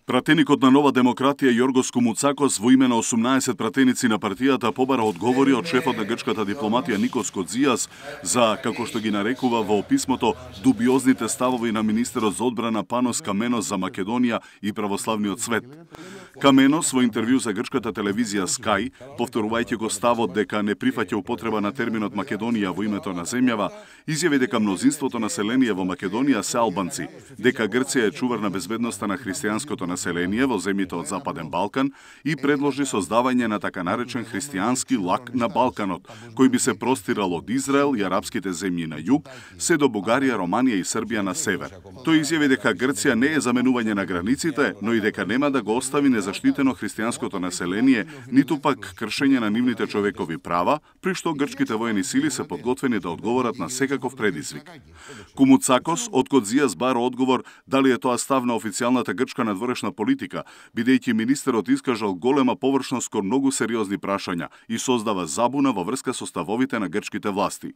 Пратеникот на Нова демократија Јоргос Кумуцакос во име на 18 пратеници на партијата побара одговори од шефот на грчката дипломатија Никос Кодзијас за, како што ги нарекува во писмото, дубиозните ставови на министерот за одбрана Панос Каменос за Македонија и православниот свет. Каменос во интервју за грчката телевизија Sky, повторувајќи го ставот дека не прифаќа употреба на терминот Македонија во името на земјава, изјави дека мнозинството население во Македонија се албанци, дека Грција е чувар на безбедноста на христијанското население во земјите од Западен Балкан и предложи создавање на така наречен христијански лак на Балканот, кој би се простирал од Израел и арапските земји на југ, се до Бугарија, Романија и Србија на север. Тој изјави дека Грција не е заменување на границите, но и дека нема да го остави незаштитено христијанското население, ниту пак кршење на нивните човекови права, при што грчките воени сили се подготвени да одговорат на секаков предизвик. Кумуцакос од Кодзијас бара одговор дали е тоа став на официјалната грчка надворешна политика, бидејќи министерот искажал голема површност кон многу сериозни прашања и создава забуна во врска со ставовите на грчките власти.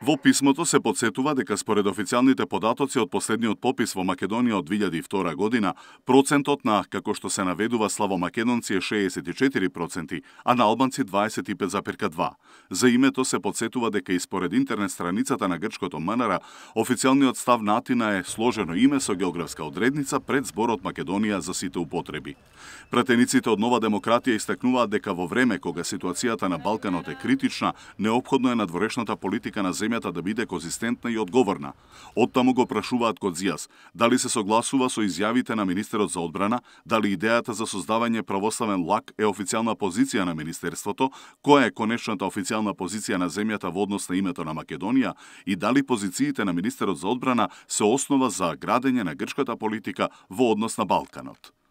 Во писмото се подсетува дека според официјалните податоци од последниот попис во Македонија од 2002 година, процентот на, како што се наведува, славомакедонци е 64%, а на албанци 25,2%. За името се подсетува дека и според интернет страницата на грчкото МНР, официјалниот став на Атина е сложено име со географска одредница пред зборот Македонија за сите употреби. Пратениците од Нова демократија истакнуваат дека во време кога ситуацијата на Балканот е критична, неопходно е надворешната политика на земјата да биде конзистентна и одговорна. Оттаму го прашуваат Кодзијас дали се согласува со изјавите на министерот за одбрана, дали идејата за создавање православен лак е официјална позиција на министерството, која е конечната официјална позиција на земјата во однос на името на Македонија и дали позициите на министерот за одбрана се основа за градење на грчката политика во однос на Балканот.